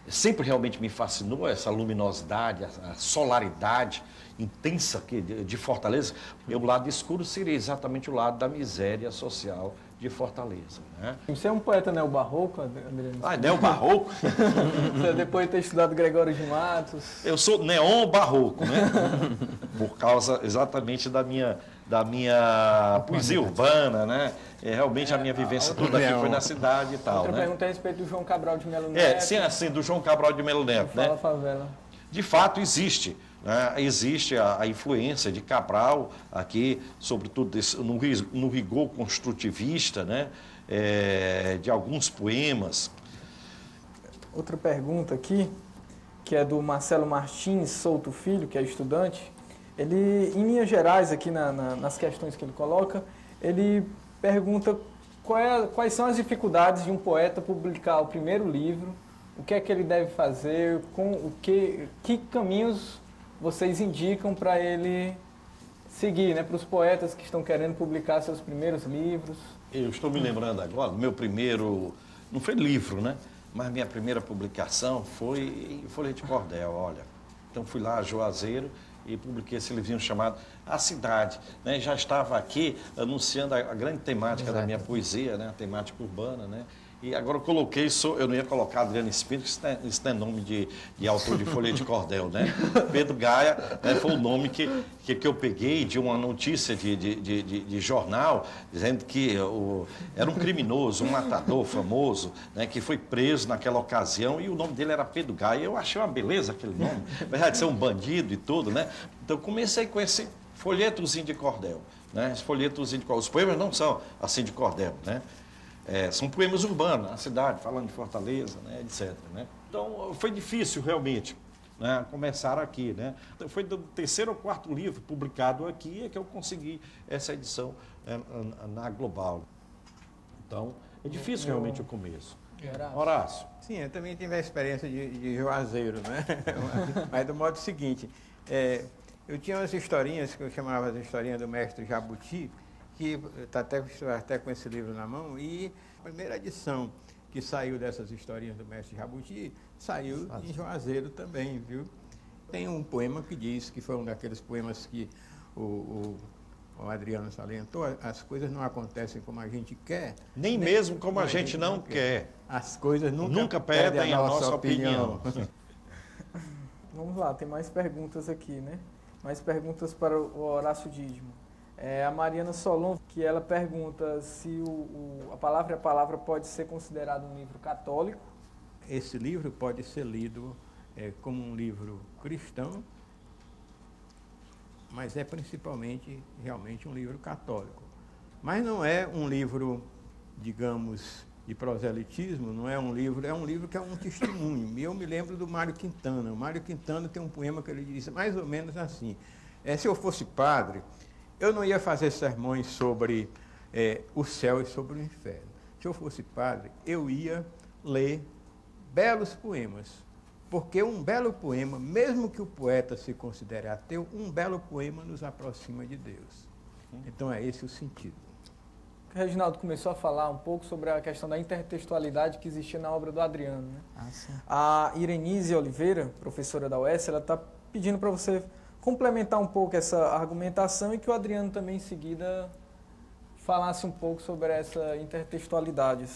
Sempre realmente me fascinou essa luminosidade, a solaridade intensa de Fortaleza. E o lado escuro seria exatamente o lado da miséria social de Fortaleza. Né? Você é um poeta neobarroco, Adriano? Ah, neobarroco? Você depois de ter estudado Gregório de Matos? Eu sou neon-barroco, né? Por causa exatamente da minha poesia urbana, né? Realmente a minha vivência toda aqui foi na cidade e tal. Outra né? pergunta é a respeito do João Cabral de Melo Neto. Sim, assim, do João Cabral de Melo Neto. Fala né? Favela. De fato, existe. Né? Existe a influência de Cabral aqui, sobretudo no rigor construtivista, né? De alguns poemas. Outra pergunta aqui, que é do Marcelo Martins Souto Filho, que é estudante. Ele, em linhas gerais, aqui nas questões que ele coloca, ele pergunta quais são as dificuldades de um poeta publicar o primeiro livro, o que é que ele deve fazer, que caminhos vocês indicam para ele seguir, né, para os poetas que estão querendo publicar seus primeiros livros. Eu estou me lembrando agora, meu primeiro, não foi livro, né? Mas minha primeira publicação foi em folha de cordel, olha. Então fui lá a Juazeiro e publiquei esse livrinho chamado A Cidade. Né? Já estava aqui anunciando a grande temática da minha poesia, né? A temática urbana, né? E agora eu coloquei, eu não ia colocar Adriano Espínito, isso tem nome de autor de folha de cordel, né? Pedro Gaia, né, foi o nome que eu peguei de uma notícia de jornal, dizendo que era um criminoso, um matador famoso, né, que foi preso naquela ocasião, e o nome dele era Pedro Gaia. Eu achei uma beleza aquele nome, apesar de ser um bandido e tudo, né? Então eu comecei com esse folhetozinho de cordel, né? Esse folhetozinho de cordel. Os poemas não são assim de cordel, né? São poemas urbanos, na cidade, falando de Fortaleza, né, etc. Né? Então, foi difícil, realmente, né, começar aqui. Né? Então, foi do terceiro ou quarto livro publicado aqui que eu consegui essa edição na Global. Então, é difícil realmente o começo. Horácio. Sim, eu também tive a experiência de Juazeiro, né? Mas do modo seguinte, eu tinha umas historinhas que eu chamava de historinha do mestre Jabuti, que está até com esse livro na mão, e a primeira edição que saiu dessas historinhas do mestre Jabuti saiu em Juazeiro também, viu? Tem um poema que diz, que foi um daqueles poemas que o Adriano salientou, as coisas não acontecem como a gente quer. Nem mesmo como a gente não quer. As coisas nunca pedem a nossa opinião. Vamos lá, tem mais perguntas aqui, né? Mais perguntas para o Horácio Dídimo. A Mariana Solon, que ela pergunta se a palavra pode ser considerado um livro católico. Esse livro pode ser lido como um livro cristão, mas é principalmente, realmente, um livro católico. Mas não é um livro, digamos, de proselitismo, não é um livro que é um testemunho. E eu me lembro do Mário Quintana. O Mário Quintana tem um poema que ele diz mais ou menos assim: se eu fosse padre, eu não ia fazer sermões sobre o céu e sobre o inferno. Se eu fosse padre, eu ia ler belos poemas. Porque um belo poema, mesmo que o poeta se considere ateu, um belo poema nos aproxima de Deus. Então é esse o sentido. O Reginaldo começou a falar um pouco sobre a questão da intertextualidade que existia na obra do Adriano, né? A Irenise Oliveira, professora da UES, ela está pedindo para você complementar um pouco essa argumentação e que o Adriano também em seguida falasse um pouco sobre essa intertextualidade.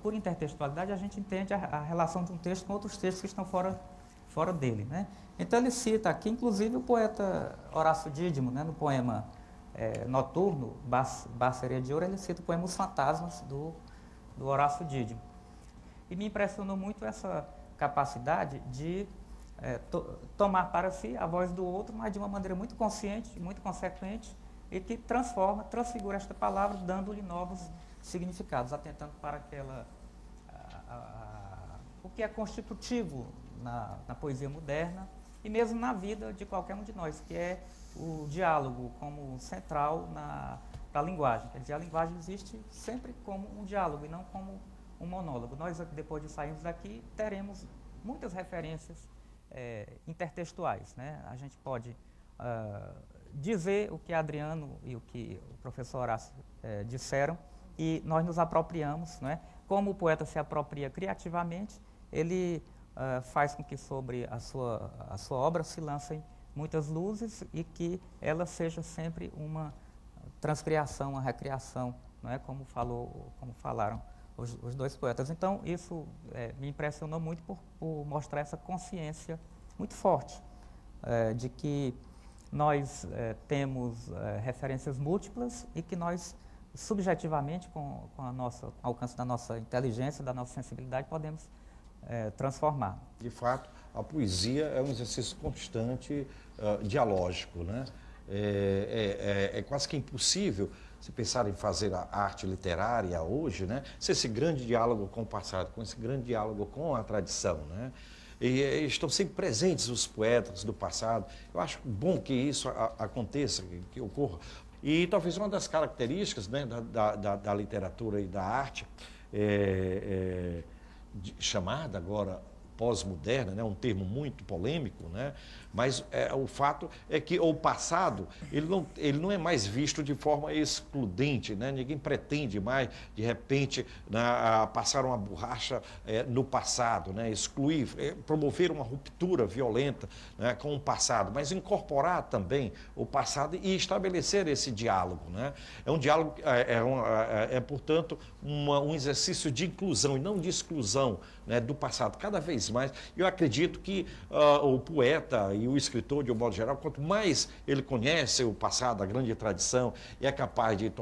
Por intertextualidade, a gente entende a relação de um texto com outros textos que estão fora dele. Né? Então ele cita aqui, inclusive, o poeta Horácio Dídimo, né, no poema Noturno, Baceria de Ouro, ele cita o poema Os Fantasmas, do Horácio Dídimo. E me impressionou muito essa capacidade de tomar para si a voz do outro, mas de uma maneira muito consciente, muito consequente, e que transfigura esta palavra, dando-lhe novos significados, atentando para o que é constitutivo na poesia moderna e mesmo na vida de qualquer um de nós, que é o diálogo como central para a linguagem. Quer dizer, a linguagem existe sempre como um diálogo e não como um monólogo. Nós, depois de sairmos daqui, teremos muitas referências intertextuais, né? A gente pode dizer o que Adriano e o que o professor Horácio disseram, e nós nos apropriamos, né? Como o poeta se apropria criativamente, ele faz com que sobre a sua obra se lancem muitas luzes e que ela seja sempre uma transcriação, uma recriação, não é? Como falaram os dois poetas. Então, isso me impressionou muito por mostrar essa consciência muito forte de que nós temos referências múltiplas e que nós, subjetivamente, com o alcance da nossa inteligência, da nossa sensibilidade, podemos transformar. De fato, a poesia é um exercício constante, dialógico, né? É quase que impossível se pensar em fazer a arte literária hoje, né? Se esse grande diálogo com o passado, com esse grande diálogo com a tradição, né? E estão sempre presentes os poetas do passado. Eu acho bom que isso aconteça, que ocorra. E talvez uma das características, né, da literatura e da arte, chamada agora pós-moderna, né, um termo muito polêmico, né, mas o fato é que o passado ele não é mais visto de forma excludente, né, ninguém pretende mais, de repente, passar uma borracha no passado, né, excluir, promover uma ruptura violenta, né, com o passado, mas incorporar também o passado e estabelecer esse diálogo, né. É um diálogo, portanto, um exercício de inclusão e não de exclusão, né, do passado, cada vez mais. Eu acredito que o poeta e o escritor, de um modo geral, quanto mais ele conhece o passado, a grande tradição, e é capaz de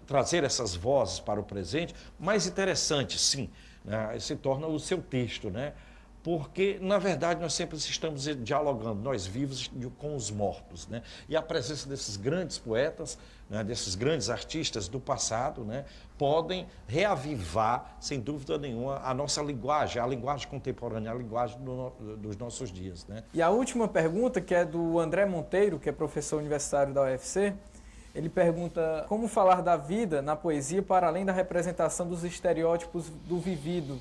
trazer essas vozes para o presente, mais interessante, sim, né, se torna o seu texto, né? Porque, na verdade, nós sempre estamos dialogando, nós vivos, com os mortos, né? E a presença desses grandes poetas, né, desses grandes artistas do passado, né, podem reavivar, sem dúvida nenhuma, a nossa linguagem, a linguagem contemporânea, a linguagem dos nossos dias, né? E a última pergunta, que é do André Monteiro, que é professor universitário da UFC, ele pergunta como falar da vida na poesia para além da representação dos estereótipos do vivido.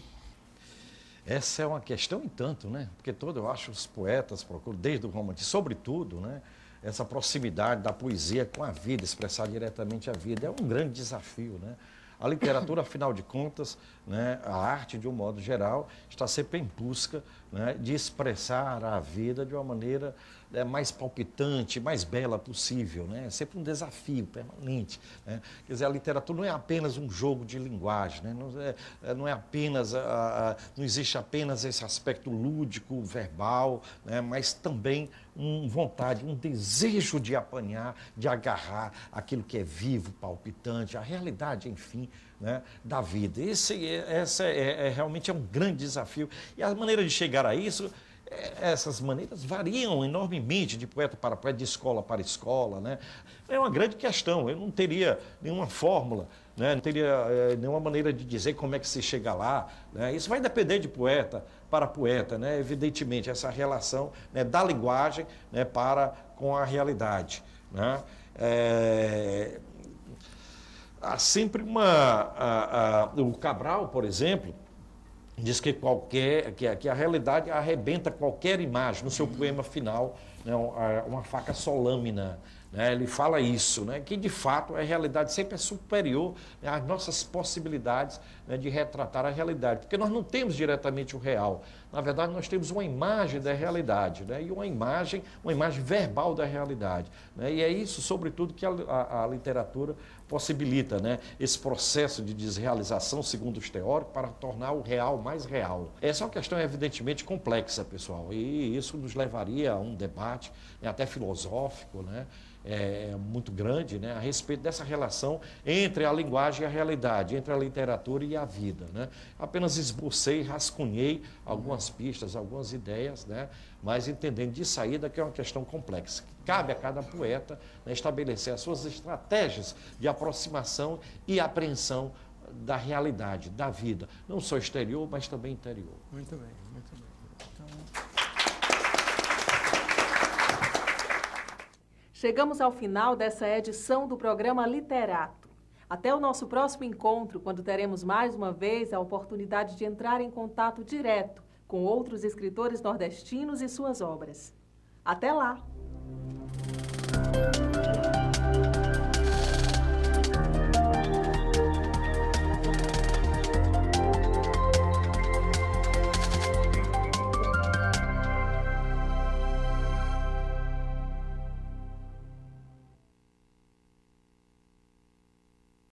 Essa é uma questão em tanto, né? Porque eu acho os poetas procuram, desde o romantismo, sobretudo, né, essa proximidade da poesia com a vida, expressar diretamente a vida, é um grande desafio, né? A literatura, afinal de contas, né, a arte, de um modo geral, está sempre em busca, né, de expressar a vida de uma maneira mais palpitante, mais bela possível, né? É sempre um desafio permanente, né? Quer dizer, a literatura não é apenas um jogo de linguagem, né? Não é apenas, não existe apenas esse aspecto lúdico, verbal, né? Mas também vontade, um desejo de apanhar, de agarrar aquilo que é vivo, palpitante, a realidade, enfim, né, da vida. Essa realmente é um grande desafio. E a maneira de chegar a isso, essas maneiras variam enormemente de poeta para poeta, de escola para escola, né? É uma grande questão, eu não teria nenhuma fórmula, né? Não teria nenhuma maneira de dizer como é que se chega lá, né? Isso vai depender de poeta para poeta, né? Evidentemente, essa relação, né, da linguagem, né, com a realidade, né? Há sempre o Cabral, por exemplo, diz que a realidade arrebenta qualquer imagem no seu poema final, né, uma faca solâmina, né, ele fala isso, né, que de fato a realidade sempre é superior, né, às nossas possibilidades, né, de retratar a realidade, porque nós não temos diretamente o real, na verdade nós temos uma imagem da realidade, né, e uma imagem verbal da realidade, né, e é isso, sobretudo, que a literatura possibilita, né, esse processo de desrealização, segundo os teóricos, para tornar o real mais real. Essa é uma questão evidentemente complexa, pessoal, e isso nos levaria a um debate, né, até filosófico, né, muito grande, né, a respeito dessa relação entre a linguagem e a realidade, entre a literatura e a vida, né. Apenas esbocei, rascunhei algumas pistas, algumas ideias, né, mas entendendo de saída que é uma questão complexa. Cabe a cada poeta, né, estabelecer as suas estratégias de aproximação e apreensão da realidade, da vida, não só exterior, mas também interior. Muito bem, muito bem. Chegamos ao final dessa edição do programa Literato. Até o nosso próximo encontro, quando teremos mais uma vez a oportunidade de entrar em contato direto com outros escritores nordestinos e suas obras. Até lá!